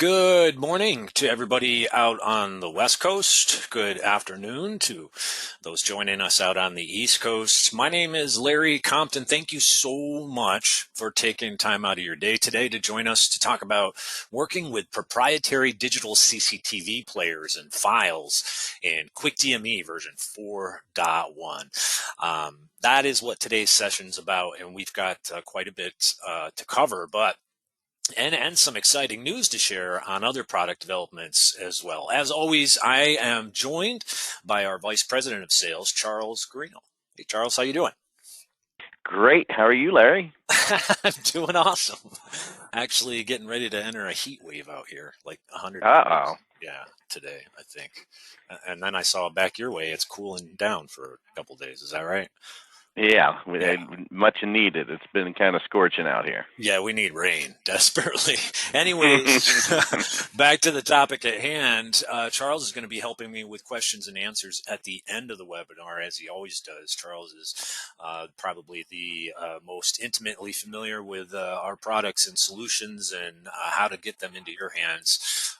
Good morning to everybody out on the West Coast. Good afternoon to those joining us out on the East Coast. My name is Larry Compton. Thank you so much for taking time out of your day today to join us to talk about working with proprietary digital CCTV players and files in QuickDME version 4.1. That is what today's session is about, and we've got quite a bit to cover, and some exciting news to share on other product developments as well. As always, I am joined by our Vice President of Sales, Charles Greene. Hey, Charles, how you doing? Great. How are you, Larry? I'm doing awesome. Actually, getting ready to enter a heat wave out here, like 100 Uh-oh. degrees. Yeah, today, I think. And then I saw back your way, it's cooling down for a couple days. Is that right? Yeah, Yeah. much needed. It's been kind of scorching out here. Yeah, we need rain desperately. Anyways, back to the topic at hand. Charles is going to be helping me with questions and answers at the end of the webinar, as he always does. Charles is probably the most intimately familiar with our products and solutions and how to get them into your hands.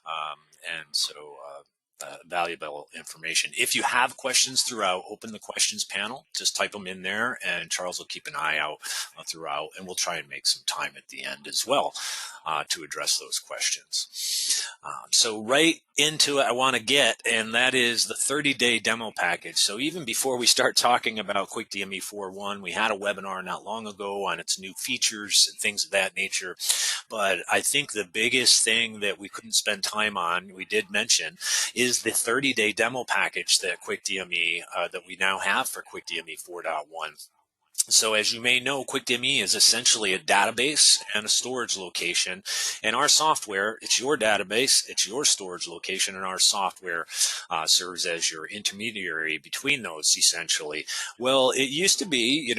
Valuable information. If you have questions throughout, open the questions panel, just type them in there, and Charles will keep an eye out throughout, and we'll try and make some time at the end as well to address those questions. So right into it I want to get, and that is the 30-day demo package. So even before we start talking about QuickDME 4.1, we had a webinar not long ago on its new features and things of that nature. But I think the biggest thing that we couldn't spend time on, we did mention, is the 30-day demo package that QuickDME, that we now have for QuickDME 4.1. So as you may know, QuickDME is essentially a database and a storage location. And our software, it's your database, it's your storage location, and our software serves as your intermediary between those, essentially. Well, it used to be,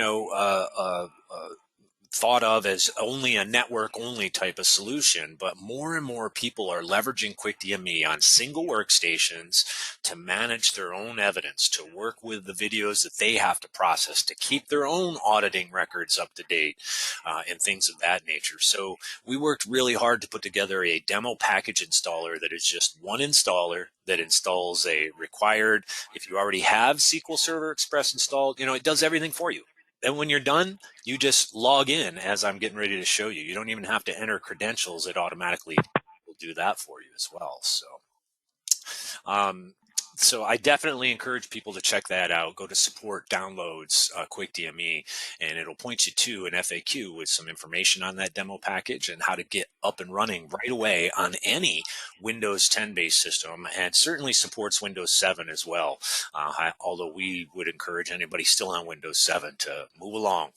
thought of as only a network-only type of solution, but more and more people are leveraging QuickDME on single workstations to manage their own evidence, to work with the videos that they have to process, to keep their own auditing records up to date, and things of that nature. So we worked really hard to put together a demo package installer that is just one installer that installs a required, if you already have SQL Server Express installed, it does everything for you. And when you're done, you just log in as I'm getting ready to show you. You don't even have to enter credentials. It automatically will do that for you as well. So I definitely encourage people to check that out. Go to support downloads QuickDME, and it'll point you to an FAQ with some information on that demo package and how to get up and running right away on any Windows 10 based system, and certainly supports Windows 7 as well. Although we would encourage anybody still on Windows 7 to move along,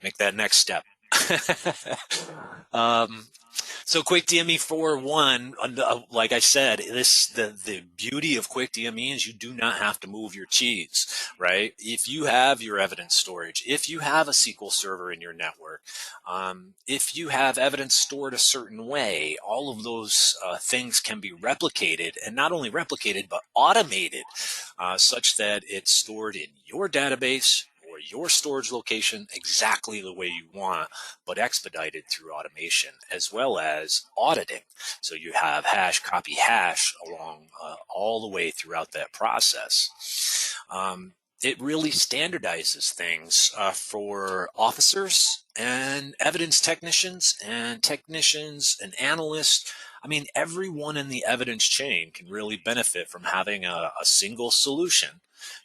make that next step. So QuickDME 4.1, like I said, the beauty of QuickDME is you do not have to move your cheese, right? If you have your evidence storage, if you have a SQL server in your network, if you have evidence stored a certain way, all of those things can be replicated, and not only replicated, but automated, such that it's stored in your database or your storage location exactly the way you want, but expedited through automation as well as auditing. So you have hash, copy, hash along all the way throughout that process. It really standardizes things for officers and evidence technicians and analysts. I mean, everyone in the evidence chain can really benefit from having a single solution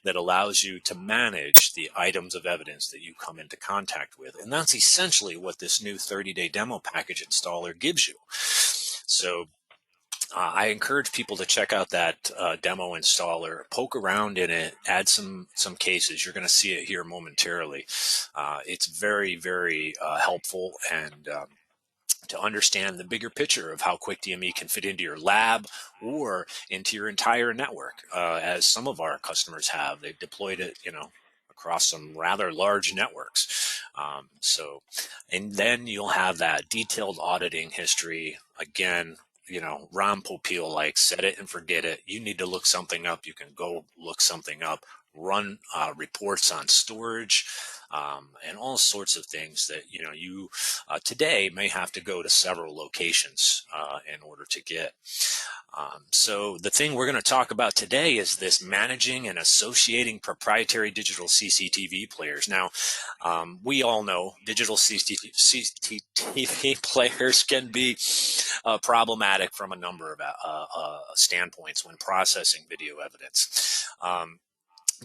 that allows you to manage the items of evidence that you come into contact with. And that's essentially what this new 30-day demo package installer gives you. So I encourage people to check out that demo installer, poke around in it, add some cases. You're going to see it here momentarily. It's very, very helpful and to understand the bigger picture of how QuickDME can fit into your lab or into your entire network, as some of our customers have. They've deployed it, across some rather large networks. And then you'll have that detailed auditing history. Again, Ron Popeil, like, set it and forget it. You need to look something up. You can go look something up run reports on storage, and all sorts of things that you today may have to go to several locations in order to get. So the thing we're going to talk about today is this managing and associating proprietary digital CCTV players. Now, we all know digital CCTV players can be problematic from a number of standpoints when processing video evidence.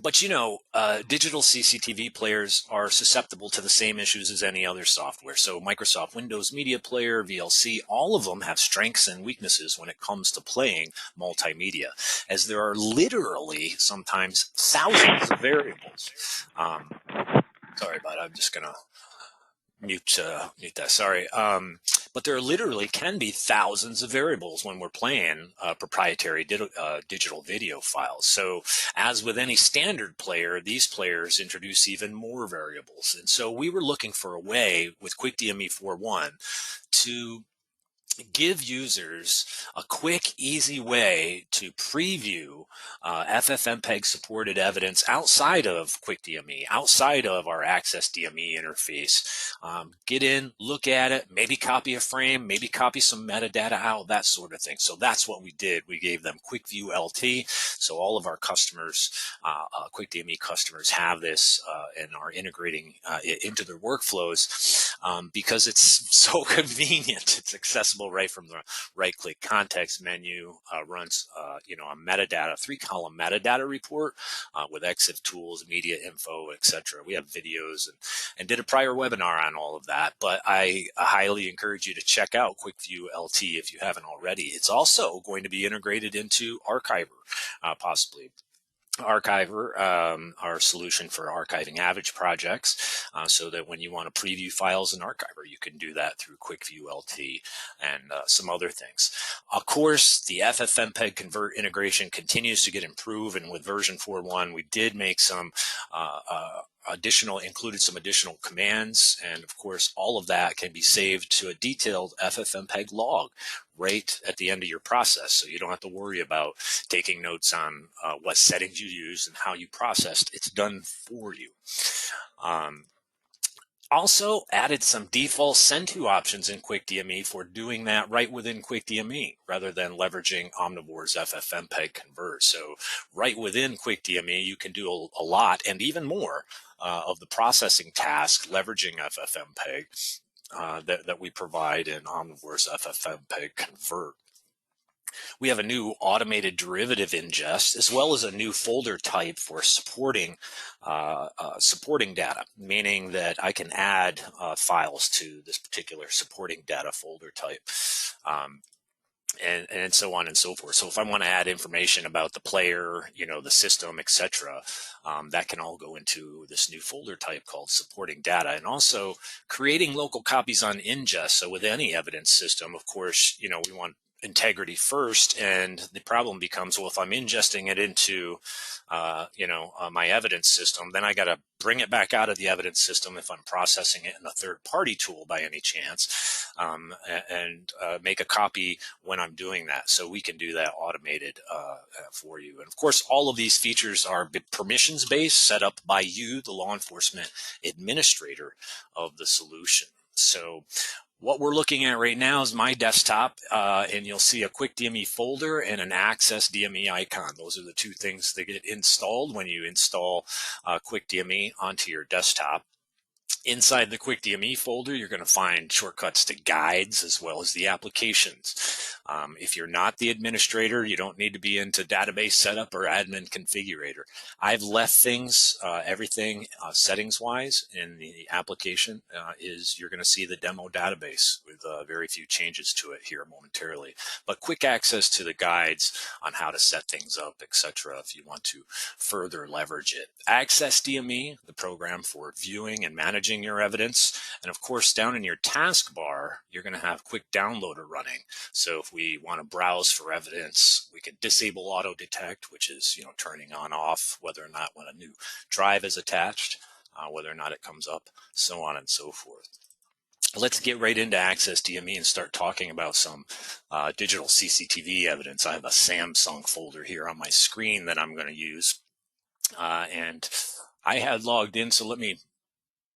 But digital CCTV players are susceptible to the same issues as any other software. So Microsoft Windows Media Player, VLC, all of them have strengths and weaknesses when it comes to playing multimedia, as there are literally sometimes thousands of variables. Sorry about it. I'm just going to mute that. Sorry. But there literally can be thousands of variables when we're playing proprietary digital video files. So as with any standard player, these players introduce even more variables. And so we were looking for a way with QuickDME 4.1 to give users a quick, easy way to preview FFmpeg supported evidence outside of QuickDME, outside of our Access DME interface. Get in, look at it, maybe copy a frame, maybe copy some metadata out, that sort of thing. So that's what we did. We gave them QuickView LT. So all of our customers, QuickDME customers, have this and are integrating it into their workflows because it's so convenient. It's accessible right from the right-click context menu. Runs a metadata, 3-column metadata report with EXIF tools, media info, etc. We have videos and did a prior webinar on all of that, but I highly encourage you to check out QuickView LT if you haven't already. It's also going to be integrated into Archiver, possibly. Archiver, our solution for archiving Average projects, so that when you want to preview files in Archiver, you can do that through QuickView LT and some other things. Of course, the FFmpeg convert integration continues to get improved, and with version 4.1, we did make some included some additional commands, and of course all of that can be saved to a detailed FFmpeg log right at the end of your process, so you don't have to worry about taking notes on what settings you used and how you processed. It's done for you. Also added some default send to options in QuickDME for doing that right within QuickDME rather than leveraging Omnivore's FFmpeg convert. So right within QuickDME, you can do a lot and even more of the processing task leveraging FFmpeg that we provide in Omnivore's FFmpeg convert. We have a new automated derivative ingest, as well as a new folder type for supporting data, meaning that I can add files to this particular supporting data folder type. And so on and so forth. So if I want to add information about the player, the system, etc., that can all go into this new folder type called supporting data. And also creating local copies on ingest. So with any evidence system, of course, we want integrity first, and the problem becomes, well, if I'm ingesting it into my evidence system, then I got to bring it back out of the evidence system if I'm processing it in a third-party tool by any chance, and make a copy when I'm doing that. So we can do that automated for you. And of course, all of these features are permissions-based, set up by you, the law enforcement administrator of the solution. So what we're looking at right now is my desktop, and you'll see a QuickDME folder and an Access DME icon. Those are the two things that get installed when you install QuickDME onto your desktop. Inside the QuickDME folder, you're going to find shortcuts to guides as well as the applications. If you're not the administrator, you don't need to be into database setup or admin configurator. I've left things, everything settings-wise in the application is you're going to see the demo database with very few changes to it here momentarily. But quick access to the guides on how to set things up, etc., if you want to further leverage it. Access DME, the program for viewing and managing your evidence. And of course, down in your taskbar, you're going to have Quick Downloader running. So if we want to browse for evidence, we can disable auto detect, which is turning on off whether or not when a new drive is attached, whether or not it comes up, so on and so forth. Let's get right into Access DME and start talking about some digital CCTV evidence. I have a Samsung folder here on my screen that I'm going to use. And I had logged in, so let me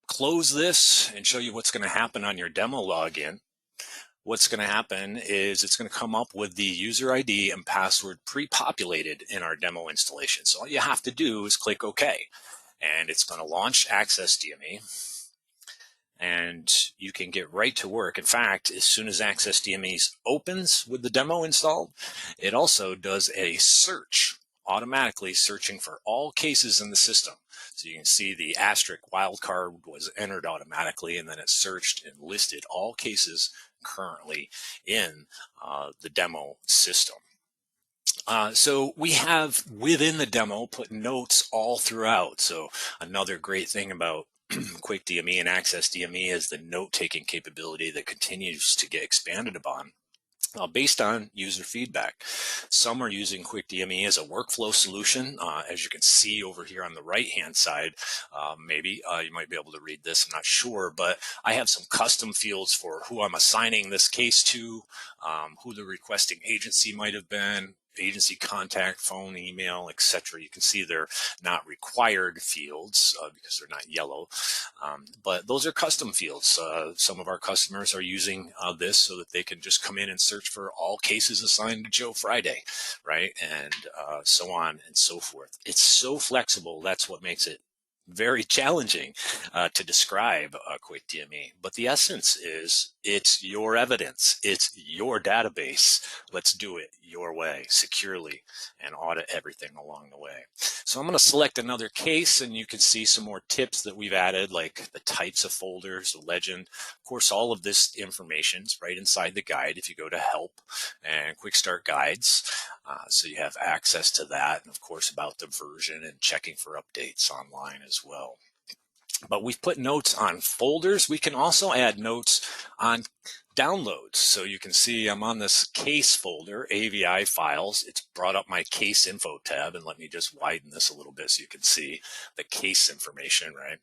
close this and show you what's going to happen on your demo login. What's going to happen is it's going to come up with the user ID and password pre-populated in our demo installation. So all you have to do is click OK, and it's going to launch Access DME, and you can get right to work. In fact, as soon as Access DME opens with the demo installed, it also does a search, automatically searching for all cases in the system. So you can see the asterisk wildcard was entered automatically, and then it searched and listed all cases currently in the demo system. So we have within the demo put notes all throughout. So another great thing about QuickDME and Access DME is the note-taking capability that continues to get expanded upon. Based on user feedback. Some are using QuickDME as a workflow solution. As you can see over here on the right-hand side, maybe you might be able to read this, I'm not sure, but I have some custom fields for who I'm assigning this case to, who the requesting agency might have been, agency contact, phone, email, etc. You can see they're not required fields because they're not yellow, but those are custom fields. Some of our customers are using this so that they can just come in and search for all cases assigned to Joe Friday, right? And so on and so forth. It's so flexible. That's what makes it very challenging to describe QuickDME, but the essence is it's your evidence, it's your database. Let's do it your way, securely, and audit everything along the way. So I'm going to select another case, and you can see some more tips that we've added, like the types of folders, the legend. Of course, all of this information is right inside the guide if you go to Help and Quick Start Guides. So you have access to that, and of course about the version and checking for updates online as well. But we've put notes on folders. We can also add notes on downloads. So you can see I'm on this case folder, AVI files. It's brought up my case info tab, and let me just widen this a little bit so you can see the case information, right?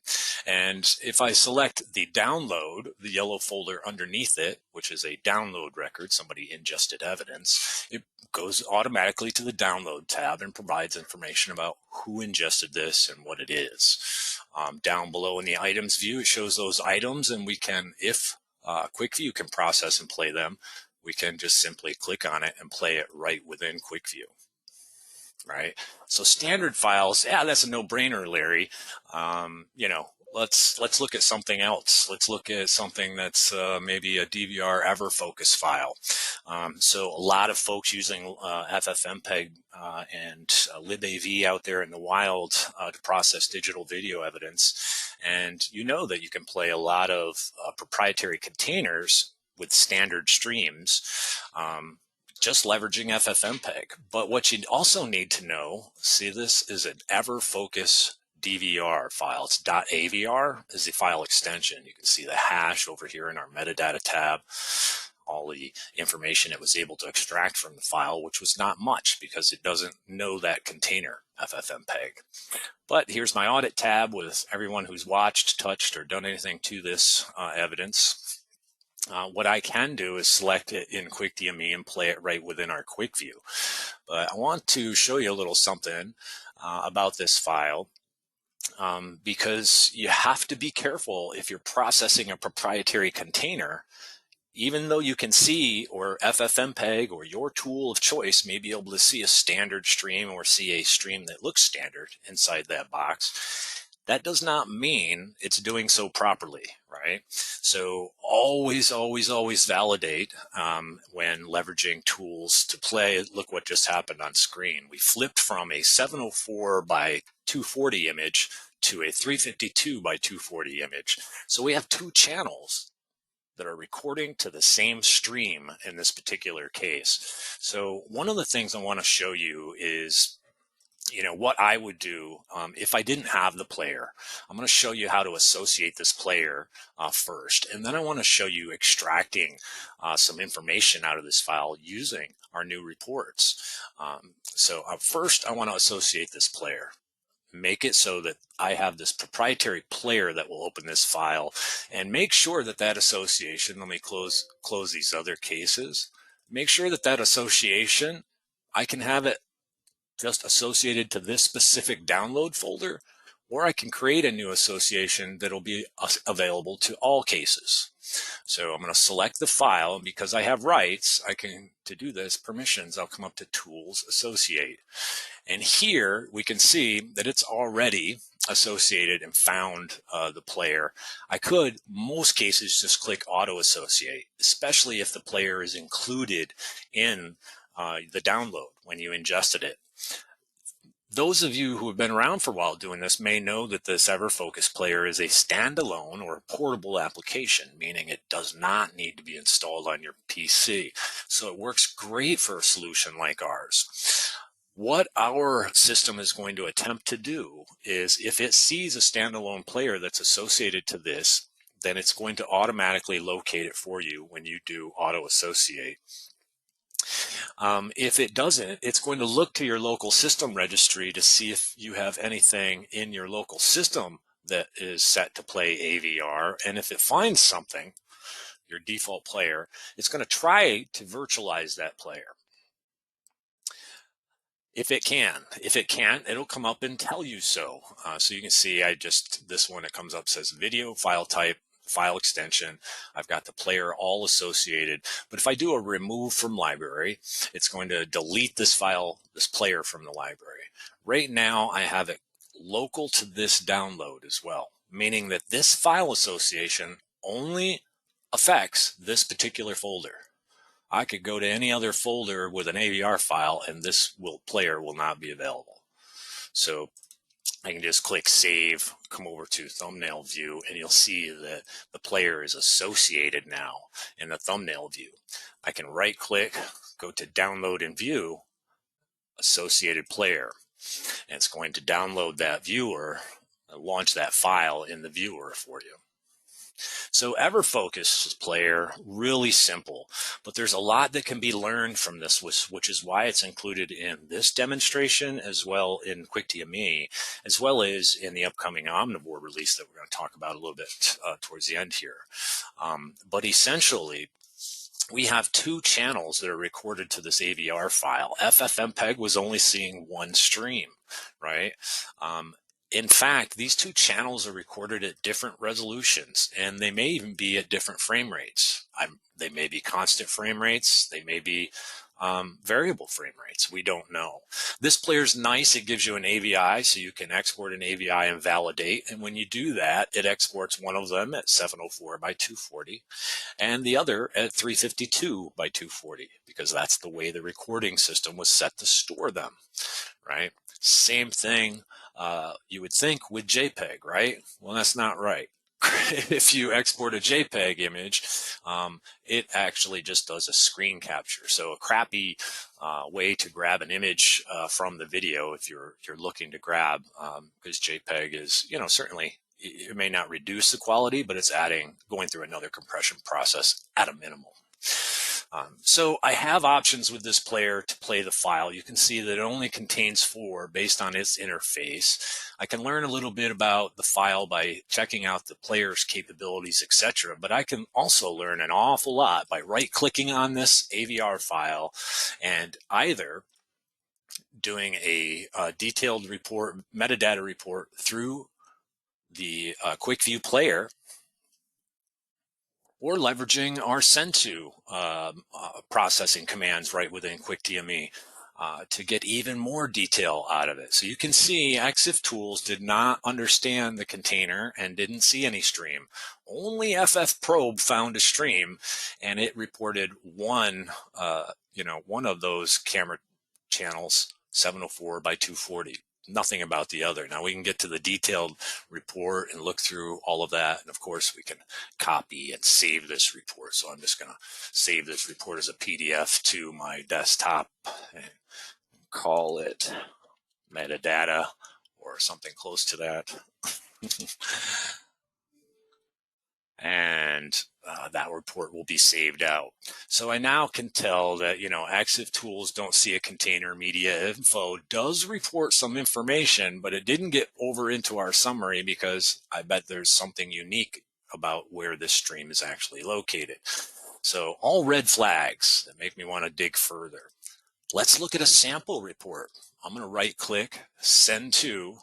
And if I select the download, the yellow folder underneath it, which is a download record, somebody ingested evidence, it goes automatically to the download tab and provides information about who ingested this and what it is. Down below in the items view, it shows those items, and we can, if QuickView can process and play them, we can just simply click on it and play it right within QuickView. Right? So standard files, yeah, that's a no-brainer, Larry. You know, let's look at something else. Let's look at something that's maybe a DVR EverFocus file. So a lot of folks using FFmpeg and libav out there in the wild to process digital video evidence. And you know that you can play a lot of proprietary containers with standard streams. Just leveraging FFmpeg. But what you also need to know, see, this is an EverFocus DVR file. It's .avr is the file extension. You can see the hash over here in our metadata tab, all the information it was able to extract from the file, which was not much because it doesn't know that container, FFmpeg. But here's my audit tab with everyone who's watched, touched, or done anything to this evidence. What I can do is select it in QuickDME and play it right within our QuickView. But I want to show you a little something about this file because you have to be careful if you're processing a proprietary container. Even though you can see, or FFmpeg or your tool of choice may be able to see a standard stream or see a stream that looks standard inside that box, that does not mean it's doing so properly, right? So always, always, always validate when leveraging tools to play. Look what just happened on screen. We flipped from a 704 by 240 image to a 352 by 240 image. So we have two channels that are recording to the same stream in this particular case. So one of the things I want to show you is what I would do if I didn't have the player. I'm going to show you how to associate this player first, and then I want to show you extracting some information out of this file using our new reports. So first I want to associate this player. Make it so that I have this proprietary player that will open this file, and make sure that that association, let me close these other cases, make sure that that association, I can have it just associated to this specific download folder, or I can create a new association that'll be available to all cases. So I'm going to select the file, and because I have rights, I can, to do this, permissions, I'll come up to Tools, Associate. And here we can see that it's already associated and found the player. I could, most cases, just click Auto Associate, especially if the player is included in the download when you ingested it. Those of you who have been around for a while doing this may know that this EverFocus player is a standalone or portable application, meaning it does not need to be installed on your PC. So it works great for a solution like ours. What our system is going to attempt to do is, if it sees a standalone player that's associated to this, then it's going to automatically locate it for you when you do auto associate. If it doesn't, it's going to look to your local system registry to see if you have anything in your local system that is set to play AVR. And if it finds something, your default player, it's going to try to virtualize that player. If it can. If it can't, it'll come up and tell you so. So you can see this one, it comes up, says video, file type, file extension. I've got the player all associated. But if I do a remove from library, it's going to delete this file, this player from the library. Right now, I have it local to this download as well, meaning that this file association only affects this particular folder. I could go to any other folder with an AVR file and this player will not be available. So I can just click Save, come over to Thumbnail View, and you'll see that the player is associated now in the thumbnail view. I can right-click, go to Download and View, Associated Player, and it's going to download that viewer and launch that file in the viewer for you. So EverFocus player, really simple, but there's a lot that can be learned from this, which is why it's included in this demonstration, as well in QuickDME, as well as in the upcoming Omnivore release that we're going to talk about a little bit towards the end here. But essentially, we have two channels that are recorded to this AVR file. FFmpeg was only seeing one stream, right? In fact, these two channels are recorded at different resolutions, and they may even be at different frame rates. They may be constant frame rates. They may be variable frame rates. We don't know. This player's nice. It gives you an AVI, so you can export an AVI and validate. And when you do that, it exports one of them at 704 by 240 and the other at 352 by 240, because that's the way the recording system was set to store them, right? Same thing you would think with JPEG, right? Well, that's not right. If you export a JPEG image, it actually just does a screen capture. So a crappy way to grab an image from the video if you're looking to grab, because JPEG is, certainly it may not reduce the quality, but it's going through another compression process at a minimum. So I have options with this player to play the file. You can see that it only contains 4 based on its interface. I can learn a little bit about the file by checking out the player's capabilities, etc. But I can also learn an awful lot by right-clicking on this AVR file and either doing a detailed report, metadata report through the QuickView player, or leveraging our send to processing commands right within QuickDME to get even more detail out of it. So you can see EXIF Tools did not understand the container and didn't see any stream. Only FFprobe found a stream, and it reported one of those camera channels, 704 by 240. Nothing about the other. Now we can get to the detailed report and look through all of that. And of course we can copy and save this report. So I'm just going to save this report as a PDF to my desktop and call it metadata or something close to that. And that report will be saved out. So I now can tell that, EXIF Tools don't see a container. Media info does report some information, but it didn't get over into our summary because I bet there's something unique about where this stream is actually located. So all red flags that make me want to dig further. Let's look at a sample report. I'm going to right click, send to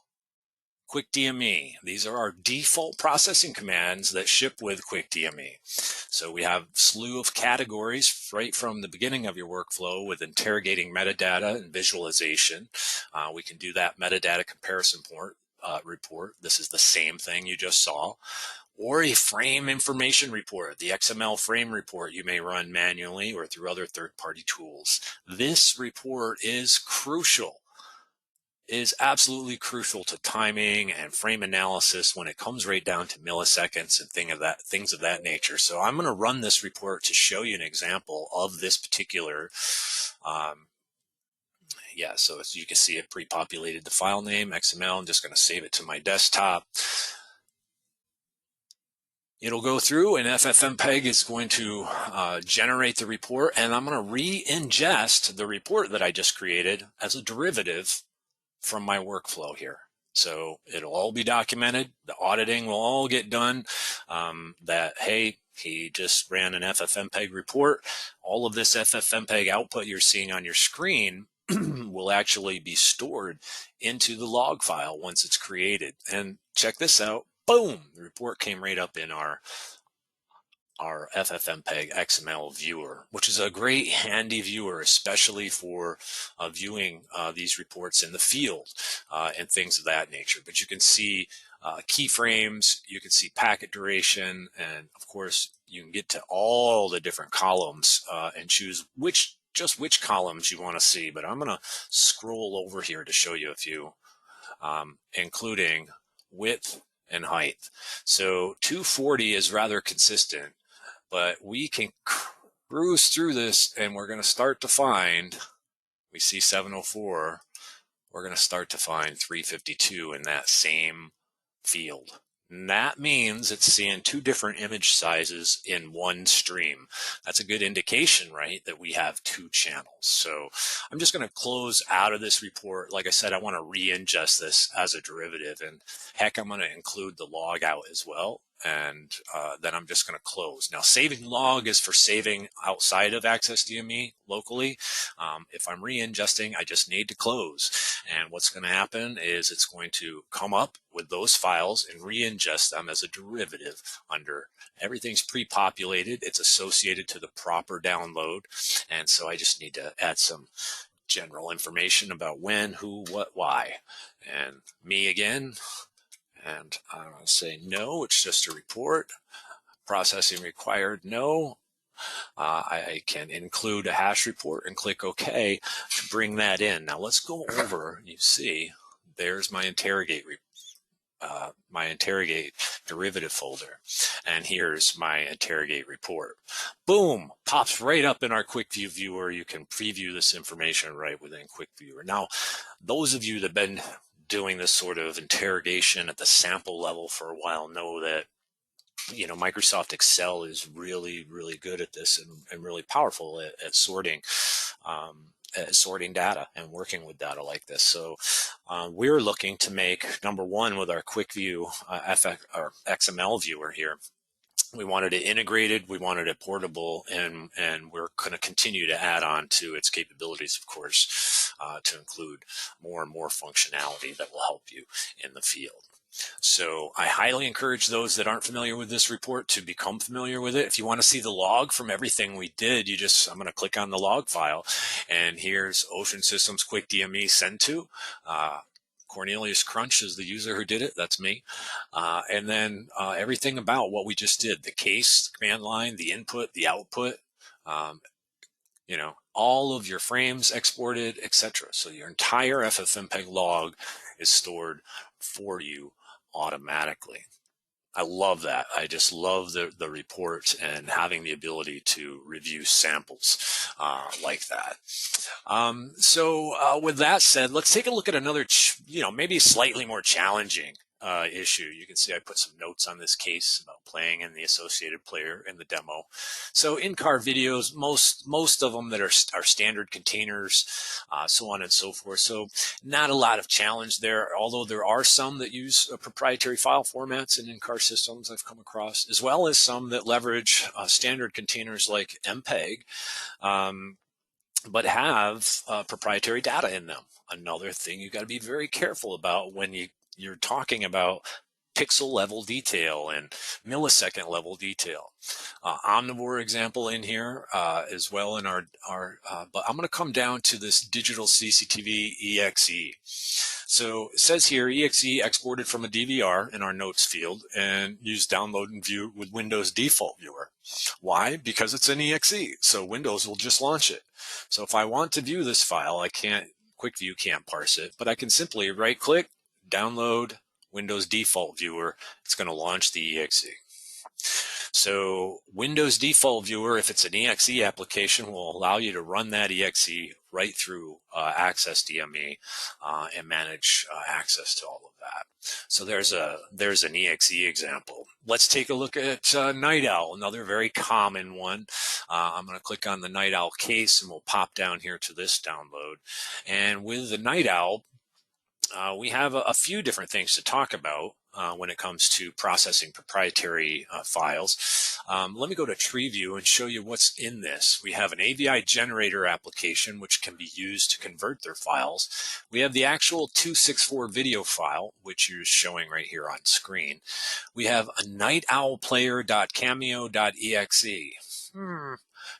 QuickDME. These are our default processing commands that ship with QuickDME. So we have a slew of categories right from the beginning of your workflow with interrogating metadata and visualization. We can do that metadata comparison report. This is the same thing you just saw. Or a frame information report, the XML frame report you may run manually or through other third-party tools. This report is crucial. Is absolutely crucial to timing and frame analysis when it comes right down to milliseconds and things of that nature. So I'm going to run this report to show you an example of this particular, so as you can see, it pre-populated the file name, XML. I'm just going to save it to my desktop. It'll go through and FFmpeg is going to generate the report, and I'm going to re-ingest the report that I just created as a derivative from my workflow here. So it'll all be documented. The auditing will all get done. That, hey, he just ran an FFmpeg report. All of this FFmpeg output you're seeing on your screen will actually be stored into the log file once it's created. And check this out. Boom! The report came right up in our FFmpeg XML viewer, which is a great handy viewer, especially for viewing these reports in the field and things of that nature. But you can see keyframes, you can see packet duration, and of course you can get to all the different columns and choose which columns you want to see. But I'm going to scroll over here to show you a few, including width and height. So 240 is rather consistent, but we can cruise through this and we're going to start to find, we see 704, we're going to start to find 352 in that same field. And that means it's seeing two different image sizes in one stream. That's a good indication, right, that we have two channels. So I'm just going to close out of this report. Like I said, I want to re-ingest this as a derivative, and heck, I'm going to include the log out as well. And then I'm just going to close. Now, saving log is for saving outside of AccessDME locally. If I'm re-ingesting, I just need to close. And what's going to happen is it's going to come up with those files and re-ingest them as a derivative under everything's pre-populated. It's associated to the proper download. And so I just need to add some general information about when, who, what, why. And me again. And I'm going to say no, it's just a report. Processing required, no. I can include a hash report and click OK to bring that in. Now let's go over, you see, there's my interrogate derivative folder. And here's my interrogate report. Boom, pops right up in our QuickView viewer. You can preview this information right within QuickViewer. Now, those of you that have been doing this sort of interrogation at the sample level for a while know that, you know, Microsoft Excel is really, really good at this and really powerful at sorting data and working with data like this. So we're looking to make, number one, with our QuickView or XML viewer here, we wanted it integrated, we wanted it portable, and we're going to continue to add on to its capabilities, of course, to include more and more functionality that will help you in the field. So I highly encourage those that aren't familiar with this report to become familiar with it. If you want to see the log from everything we did, I'm going to click on the log file, and here's Ocean Systems QuickDME send to. Cornelius Crunch is the user who did it. That's me. And then everything about what we just did, the case, the command line, the input, the output, you know, all of your frames exported, etc. So your entire FFmpeg log is stored for you automatically. I love that. I just love the report and having the ability to review samples like that. So with that said, let's take a look at another, maybe slightly more challenging issue. You can see I put some notes on this case about playing and the associated player in the demo. So in-car videos, most of them that are standard containers, so on and so forth. So not a lot of challenge there, although there are some that use proprietary file formats in in-car systems I've come across, as well as some that leverage standard containers like MPEG. but have proprietary data in them. Another thing you got to be very careful about when you're talking about pixel level detail and millisecond level detail. Omnivore example in here as well in our but I'm going to come down to this digital CCTV EXE. So it says here EXE exported from a DVR in our notes field and use download and view with Windows default viewer. Why? Because it's an EXE, so Windows will just launch it. So if I want to view this file, QuickView can't parse it, but I can simply right click, download Windows default viewer. It's going to launch the EXE. So Windows default viewer, if it's an EXE application, will allow you to run that EXE right through Access DME and manage access to all of that. So there's an EXE example. Let's take a look at Night Owl, another very common one. I'm going to click on the Night Owl case and we'll pop down here to this download. And with the Night Owl, we have a few different things to talk about when it comes to processing proprietary files. Let me go to TreeView and show you what's in this. We have an AVI generator application which can be used to convert their files. We have the actual 264 video file, which you're showing right here on screen. We have a nightowlplayer.cameo.exe.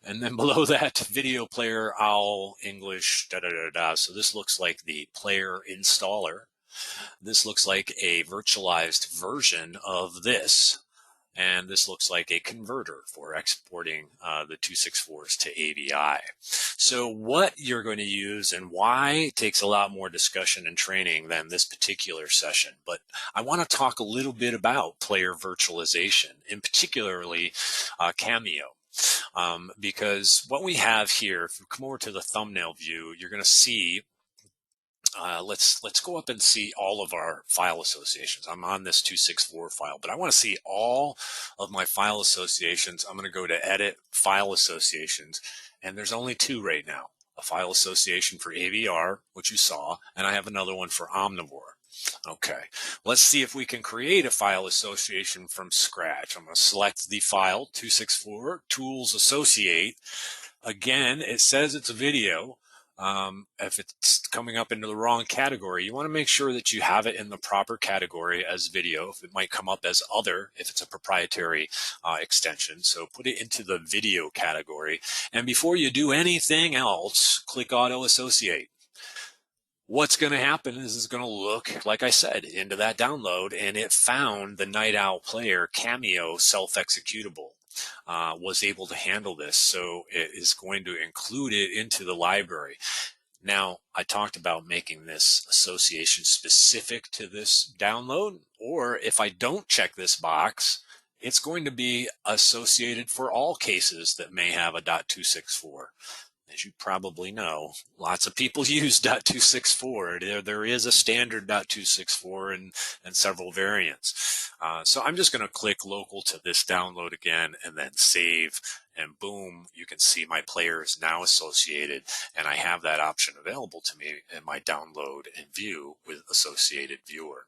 And then below that, video player, owl, English, So this looks like the player installer. This looks like a virtualized version of this. And this looks like a converter for exporting the 264s to AVI. So what you're going to use and why takes a lot more discussion and training than this particular session. But I want to talk a little bit about player virtualization, in particularly Cameo. Because what we have here, if you come over to the thumbnail view, you're going to see, let's go up and see all of our file associations. I'm on this 264 file, but I want to see all of my file associations. I'm going to go to Edit File Associations, and there's only two right now. A file association for AVR, which you saw, and I have another one for Omnivore. Okay, let's see if we can create a file association from scratch. I'm going to select the file, 264, Tools Associate. Again, it says it's a video. If it's coming up into the wrong category, you want to make sure that you have it in the proper category as video. It might come up as other if it's a proprietary extension. So put it into the video category. And before you do anything else, click Auto Associate. What's going to happen is it's going to look, like I said, into that download, and it found the Night Owl Player Cameo self-executable. Was able to handle this, so it is going to include it into the library. Now, I talked about making this association specific to this download, or if I don't check this box, it's going to be associated for all cases that may have a .264. As you probably know, lots of people use .264. There is a standard .264 and several variants. So I'm just going to click local to this download again and then save. And boom, you can see my player is now associated, and I have that option available to me in my download and view with associated viewer.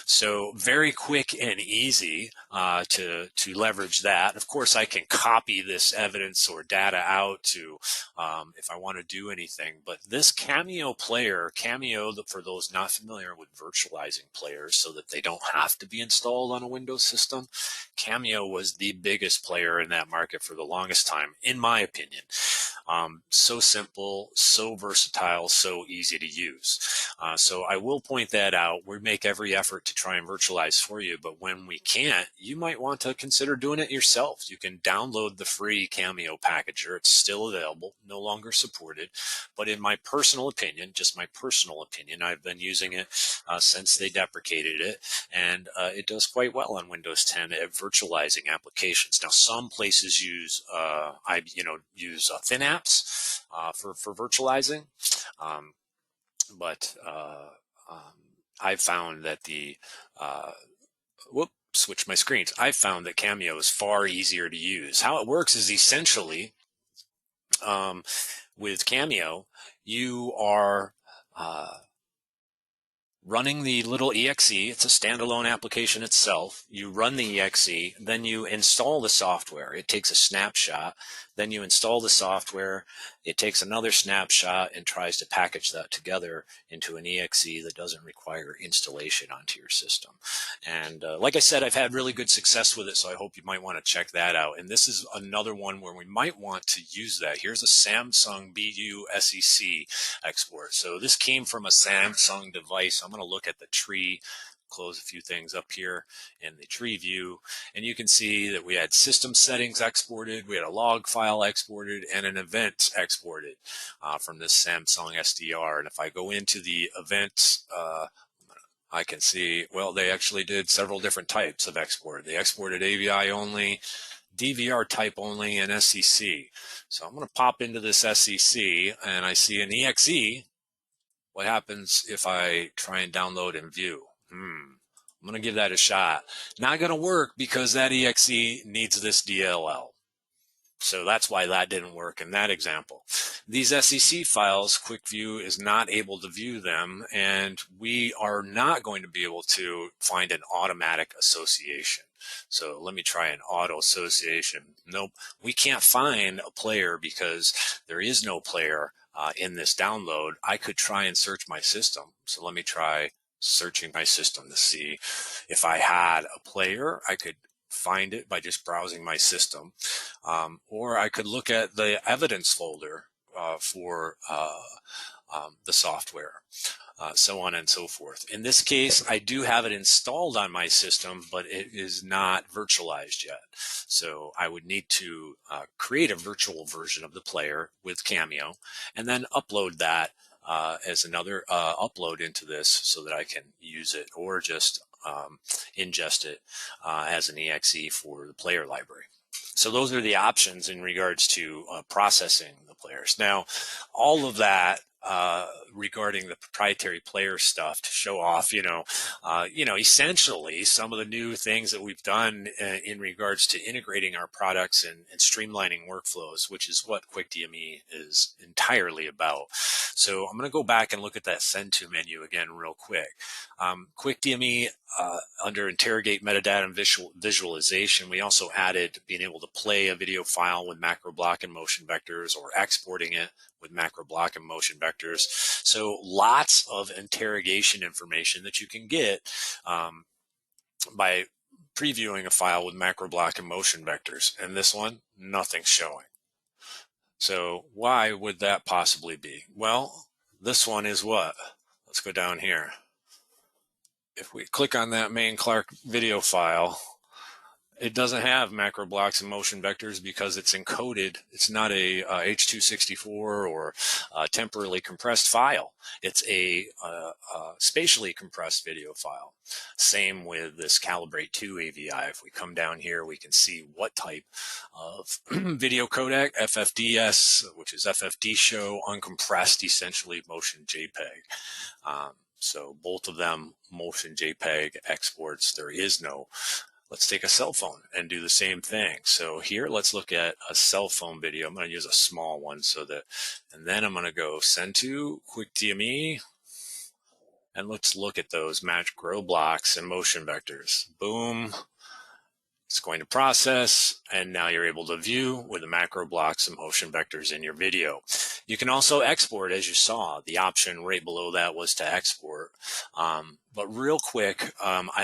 So very quick and easy to leverage that. Of course, I can copy this evidence or data out to if I want to do anything. But this Cameo player, Cameo, for those not familiar with virtualizing players so that they don't have to be installed on a Windows system, Cameo was the biggest player in that market for the longest time, in my opinion. So simple, so versatile, so easy to use. So I will point that out. We make every effort to try and virtualize for you, but when we can't, you might want to consider doing it yourself. You can download the free Cameo packager. It's still available, no longer supported, but in my personal opinion, just my personal opinion, I've been using it since they deprecated it, and it does quite well on Windows 10 at virtualizing applications. Now, some places use thin apps for virtualizing, but I've found that switch my screens. I've found that Cameo is far easier to use. How it works is essentially with Cameo, you are running the little EXE. It's a standalone application itself. You run the EXE, then you install the software. It takes a snapshot. Then you install the software. It takes another snapshot and tries to package that together into an exe that doesn't require installation onto your system. And like I said, I've had really good success with it, so I hope you might want to check that out. And this is another one where we might want to use that. Here's a Samsung BU SEC export. So this came from a Samsung device. I'm going to look at the tree, close a few things up here in the tree view, and you can see that we had system settings exported, we had a log file exported, and an event exported from this Samsung SDR. And if I go into the events, I can see, well, they actually did several different types of export. They exported AVI only, DVR type only, and SEC. So I'm going to pop into this SEC and I see an EXE. What happens if I try and download and view? I'm going to give that a shot. Not going to work because that EXE needs this DLL. So that's why that didn't work in that example. These SEC files, QuickView is not able to view them, and we are not going to be able to find an automatic association. So let me try an auto association. Nope, we can't find a player because there is no player in this download. I could try and search my system. So let me try searching my system to see if I had a player. I could find it by just browsing my system, or I could look at the evidence folder for the software, so on and so forth. In this case, I do have it installed on my system, but it is not virtualized yet. So I would need to create a virtual version of the player with Cameo and then upload that as another upload into this so that I can use it, or just ingest it as an exe for the player library. So those are the options in regards to processing the players. Now, all of that regarding the proprietary player stuff to show off, essentially some of the new things that we've done in regards to integrating our products and streamlining workflows, which is what QuickDME is entirely about. So I'm going to go back and look at that send to menu again real quick. QuickDME under interrogate metadata and visualization, we also added being able to play a video file with macro block and motion vectors, or exporting it with macro block and motion vectors. So lots of interrogation information that you can get by previewing a file with macro block and motion vectors. And this one, nothing's showing. So why would that possibly be? Well, this one is what? Let's go down here. If we click on that main Clark video file, it doesn't have macro blocks and motion vectors because it's encoded. It's not a H.264 or a temporally compressed file. It's a spatially compressed video file. Same with this Calibrate 2 AVI. If we come down here, we can see what type of video codec, FFDS, which is FFD show, uncompressed, essentially motion JPEG. So both of them motion JPEG exports. There is no. Let's take a cell phone and do the same thing. So here, let's look at a cell phone video. I'm going to use a small one and then I'm going to go send to QuickDME, and let's look at those macro blocks and motion vectors. Boom. It's going to process, and now you're able to view with the macro blocks and motion vectors in your video. You can also export, as you saw. The option right below that was to export. But real quick,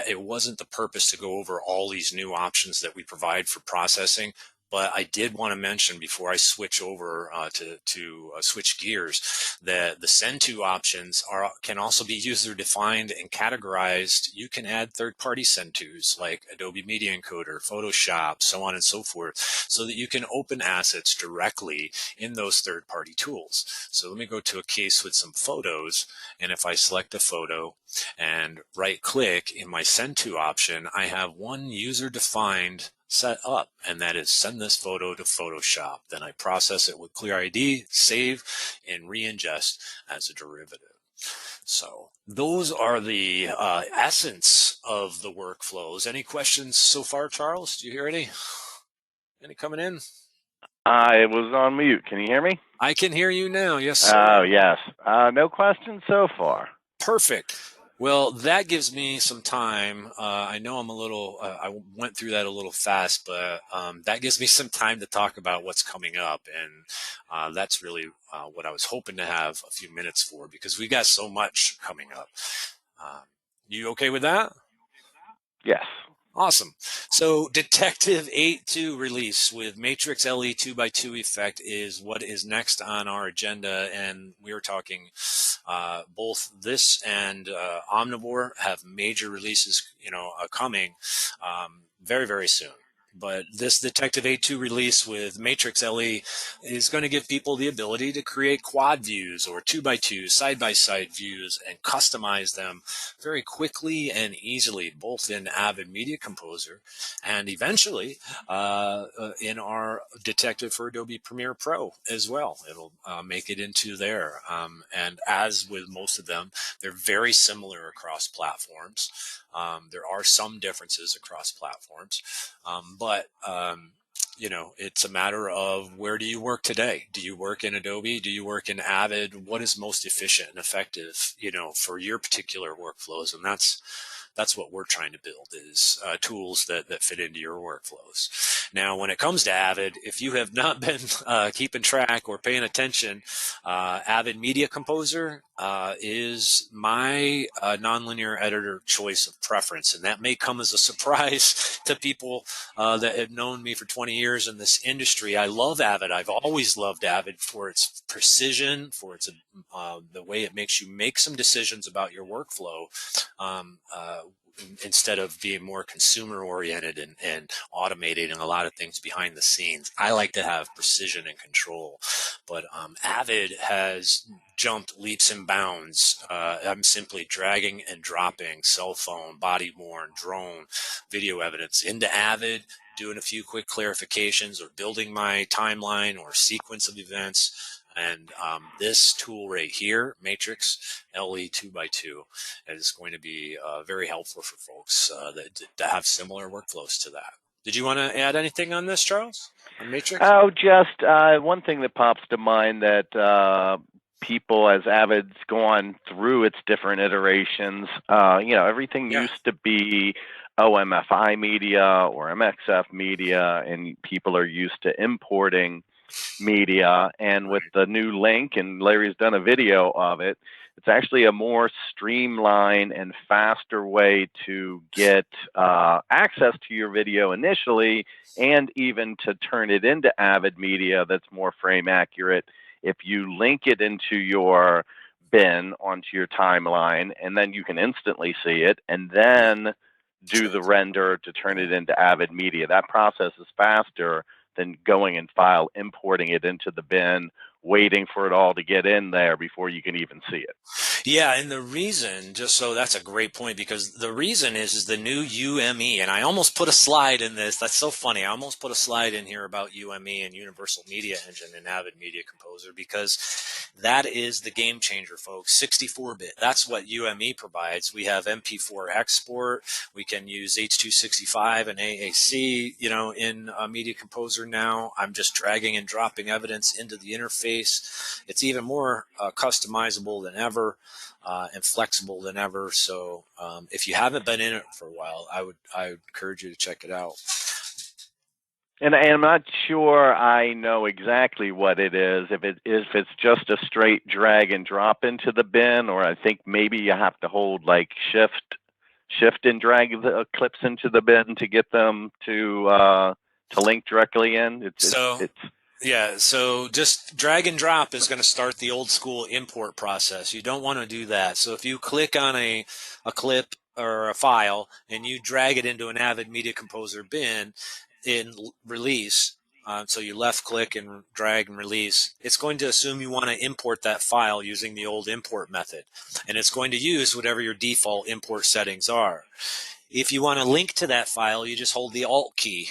it wasn't the purpose to go over all these new options that we provide for processing, but I did want to mention before I switch over to switch gears that the send to options can also be user defined and categorized. You can add third-party send tos like Adobe Media Encoder, Photoshop, so on and so forth, so that you can open assets directly in those third-party tools. So let me go to a case with some photos, and if I select a photo and right-click in my send to option, I have one user-defined set up, and that is send this photo to Photoshop. Then I process it with ClearID, save, and re-ingest as a derivative. So those are the essence of the workflows. Any questions so far, Charles? Do you hear any? Any coming in? I was on mute. Can you hear me? I can hear you now. Yes, sir. Oh, yes. No questions so far. Perfect. Well, that gives me some time. I know I'm a little, I went through that a little fast, but that gives me some time to talk about what's coming up. And that's really what I was hoping to have a few minutes for, because we got so much coming up. Um, you okay with that? Yes. Awesome. So Detective 8.2 release with Matrix LE 2x2 effect is what is next on our agenda. And we are talking both this and Omnivore have major releases, coming very, very soon. But this Detective 8.2 release with Matrix LE is going to give people the ability to create quad views or 2x2 side-by-side views and customize them very quickly and easily, both in Avid Media Composer and eventually in our Detective for Adobe Premiere Pro as well. It'll make it into there. And as with most of them, they're very similar across platforms. There are some differences across platforms, but it's a matter of, where do you work today? Do you work in Adobe? Do you work in Avid? What is most efficient and effective, for your particular workflows? And that's what we're trying to build, is tools that fit into your workflows. Now, when it comes to Avid, if you have not been keeping track or paying attention, Avid Media Composer is my nonlinear editor choice of preference. And that may come as a surprise to people that have known me for 20 years in this industry. I love Avid. I've always loved Avid for its precision, for its the way it makes you make some decisions about your workflow, instead of being more consumer oriented and automating a lot of things behind the scenes. I like to have precision and control, but Avid has jumped leaps and bounds. I'm simply dragging and dropping cell phone, body worn, drone, video evidence into Avid, doing a few quick clarifications or building my timeline or sequence of events. And this tool right here, Matrix LE 2x2, is going to be very helpful for folks that have similar workflows to that. Did you want to add anything on this, Charles, on Matrix? Oh, just one thing that pops to mind, that people, as Avid's gone through its different iterations, everything used to be OMFI media or MXF media, and people are used to importing media. And with the new link, and Larry's done a video of it, it's actually a more streamlined and faster way to get access to your video initially, and even to turn it into Avid media that's more frame accurate if you link it into your bin onto your timeline, and then you can instantly see it and then do the render to turn it into Avid media. That process is faster than going and importing it into the bin, waiting for it all to get in there before you can even see it. Yeah, and the reason, that's a great point, because the reason is the new UME, and I almost put a slide in this. That's so funny. I almost put a slide in here about UME and Universal Media Engine and Avid Media Composer, because that is the game changer, folks. 64-bit. That's what UME provides. We have MP4 export. We can use H.265 and AAC, in Media Composer now. I'm just dragging and dropping evidence into the interface. It's even more customizable than ever. And flexible than ever. So if you haven't been in it for a while, I would encourage you to check it out. And I'm not sure I know exactly what it is, if it's just a straight drag and drop into the bin, or I think maybe you have to hold like shift and drag the clips into the bin to get them to link directly in. Yeah, so just drag and drop is going to start the old school import process. You don't want to do that. So if you click on a clip or a file and you drag it into an Avid Media Composer bin in release, so you left click and drag and release, it's going to assume you want to import that file using the old import method. And it's going to use whatever your default import settings are. If you want to link to that file, you just hold the Alt key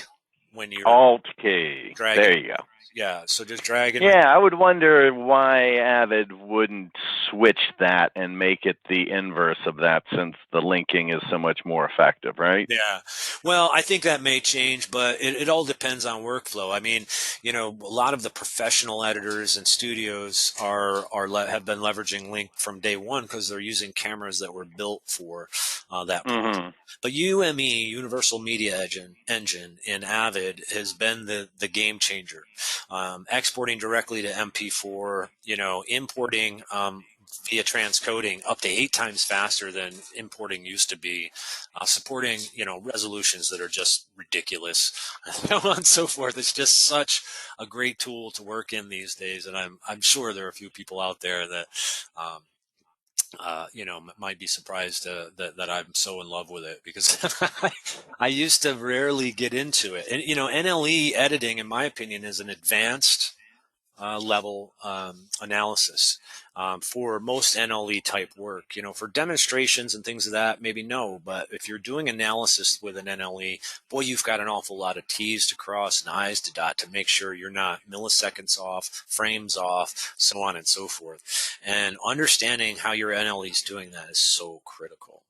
when you're Alt key. There you go. Yeah, so just drag it. Yeah, I would wonder why Avid wouldn't switch that and make it the inverse of that, since the linking is so much more effective, right? Yeah. Well, I think that may change, but it all depends on workflow. I mean, you know, a lot of the professional editors and studios have been leveraging Link from day one because they're using cameras that were built for that purpose. But UME, Universal Media Engine in Avid, has been the game changer. Exporting directly to MP4, you know, importing via transcoding up to 8 times faster than importing used to be, supporting, you know, resolutions that are just ridiculous, so on and so forth. It's just such a great tool to work in these days, and I'm sure there are a few people out there that you know, might be surprised that I'm so in love with it, because I used to rarely get into it. And you know, NLE editing, in my opinion, is an advanced level analysis for most NLE type work. You know, for demonstrations and things of that, maybe no, but if you're doing analysis with an NLE, boy, you've got an awful lot of T's to cross and I's to dot to make sure you're not milliseconds off, frames off, so on and so forth. And understanding how your NLE is doing that is so critical.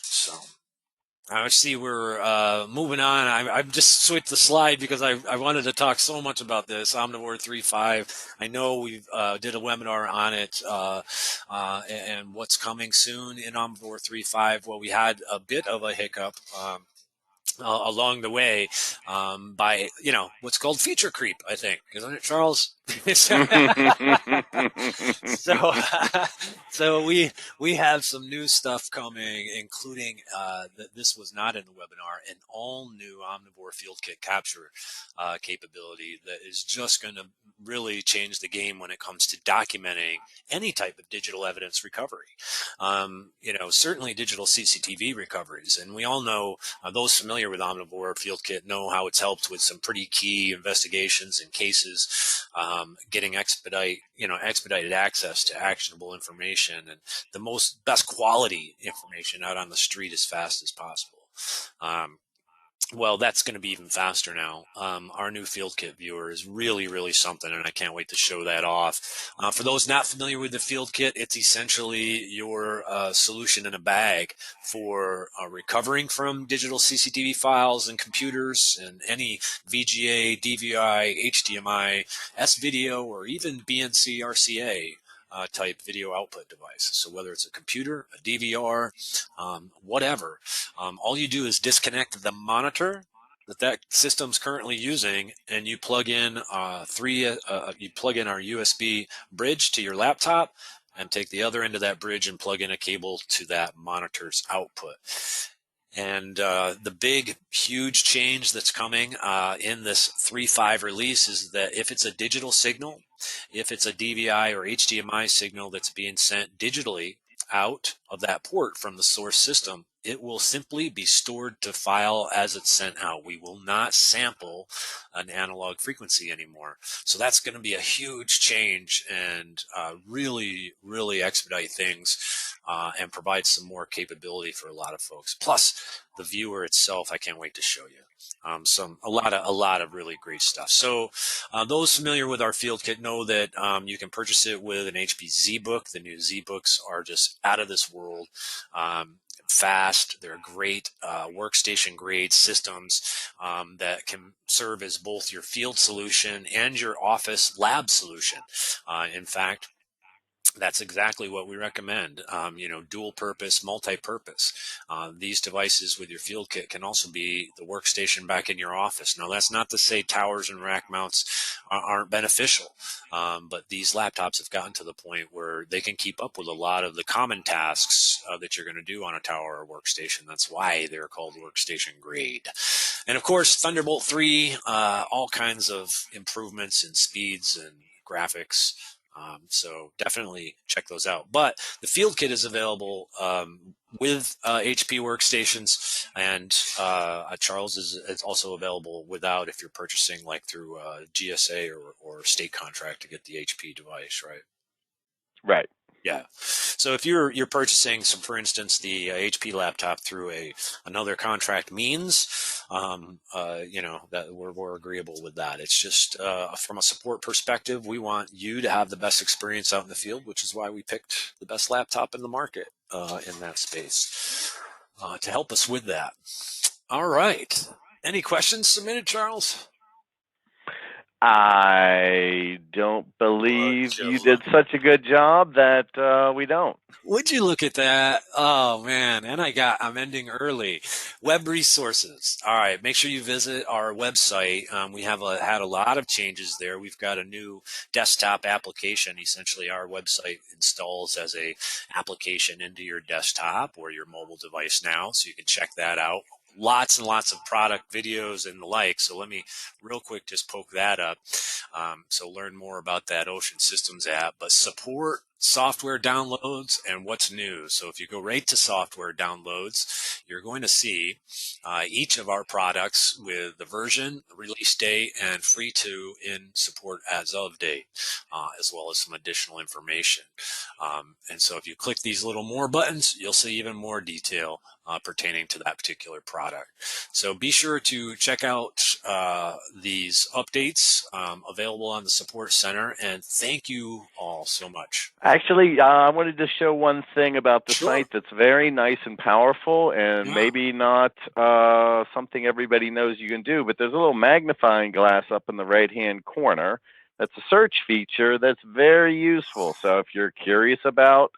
So I see we're moving on. I've just switched the slide because I wanted to talk so much about this Omnivore 3.5. I know we did a webinar on it and what's coming soon in Omnivore 3.5. Well, we had a bit of a hiccup along the way by, you know, what's called feature creep, I think, isn't it, Charles? So we have some new stuff coming, including that this was not in the webinar, an all new Omnivore Field Kit capture capability that is just going to really change the game when it comes to documenting any type of digital evidence recovery. You know, certainly digital CCTV recoveries, and we all know those familiar with Omnivore Field Kit know how it's helped with some pretty key investigations and cases, getting expedited access to actionable information and the best quality information out on the street as fast as possible. Well, that's going to be even faster now. Our new Field Kit viewer is really, really something, and I can't wait to show that off. For those not familiar with the Field Kit, it's essentially your solution in a bag for recovering from digital CCTV files and computers and any VGA, DVI, HDMI, S-video, or even BNC RCA type video output device. So whether it's a computer, a DVR, whatever, all you do is disconnect the monitor that system's currently using, and you plug in our USB bridge to your laptop, and take the other end of that bridge and plug in a cable to that monitor's output. And the big, huge change that's coming in this 3.5 release is that if it's a digital signal, if it's a DVI or HDMI signal that's being sent digitally out of that port from the source system, it will simply be stored to file as it's sent out. We will not sample an analog frequency anymore. So that's going to be a huge change and really, really expedite things and provide some more capability for a lot of folks. Plus, the viewer itself, I can't wait to show you. A lot of really great stuff. So those familiar with our Field Kit know that you can purchase it with an HP ZBook. The new ZBooks are just out of this world. Fast. They're great workstation grade systems that can serve as both your field solution and your office lab solution. In fact, that's exactly what we recommend. You know, dual purpose, multi-purpose. These devices with your Field Kit can also be the workstation back in your office. Now, that's not to say towers and rack mounts aren't beneficial, but these laptops have gotten to the point where they can keep up with a lot of the common tasks that you're going to do on a tower or workstation. That's why they're called workstation grade. And of course, Thunderbolt 3, all kinds of improvements in speeds and graphics. So definitely check those out. But the Field Kit is available with HP workstations, and Charles is also available without, if you're purchasing like through GSA or state contract to get the HP device, right? Right. Yeah. So if you're purchasing some, for instance, the HP laptop through another contract means, that we're agreeable with that. It's just from a support perspective, we want you to have the best experience out in the field, which is why we picked the best laptop in the market in that space to help us with that. All right. Any questions submitted, Charles? I don't believe you did such a good job that we don't. Would you look at that? Oh man, and I'm ending early. Web resources. All right, make sure you visit our website. We have had a lot of changes there. We've got a new desktop application. Essentially, our website installs as a application into your desktop or your mobile device now, so you can check that out. Lots and lots of product videos and the like. So let me real quick just poke that up. So learn more about that Ocean Systems app, but support software downloads and what's new. So if you go right to software downloads, you're going to see each of our products with the version, the release date, and free to in support as of date, as well as some additional information. And so if you click these little more buttons, you'll see even more detail pertaining to that particular product. So be sure to check out these updates available on the Support Center, and thank you all so much. Actually, I wanted to show one thing about the site that's very nice and powerful, and maybe not something everybody knows you can do, but there's a little magnifying glass up in the right-hand corner. That's a search feature that's very useful. So if you're curious about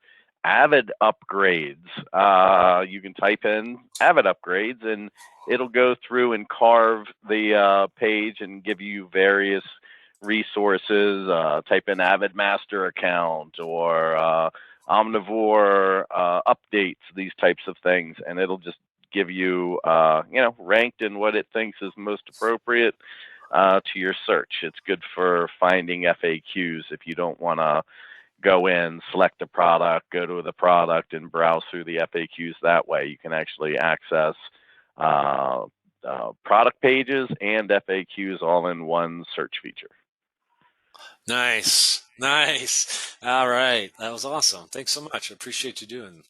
Avid upgrades, you can type in Avid upgrades, and it'll go through and carve the page and give you various resources. Type in Avid Master account or Omnivore updates, these types of things, and it'll just give you, ranked in what it thinks is most appropriate to your search. It's good for finding FAQs if you don't want to go in, select a product, go to the product, and browse through the FAQs that way. You can actually access product pages and FAQs all in one search feature. Nice. All right, that was awesome. Thanks so much. I appreciate you doing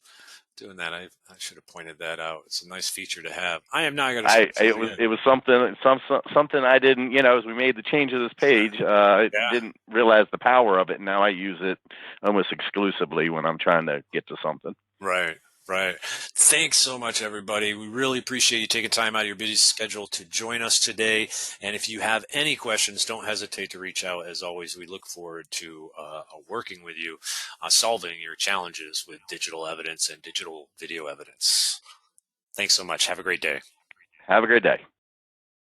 that. I should have pointed that out. It's a nice feature to have. I am not going to. It was something I didn't, as we made the change of this page, I didn't realize the power of it. And now I use it almost exclusively when I'm trying to get to something. Right. Thanks so much, everybody. We really appreciate you taking time out of your busy schedule to join us today. And if you have any questions, don't hesitate to reach out. As always, we look forward to working with you, solving your challenges with digital evidence and digital video evidence. Thanks so much. Have a great day. Have a great day.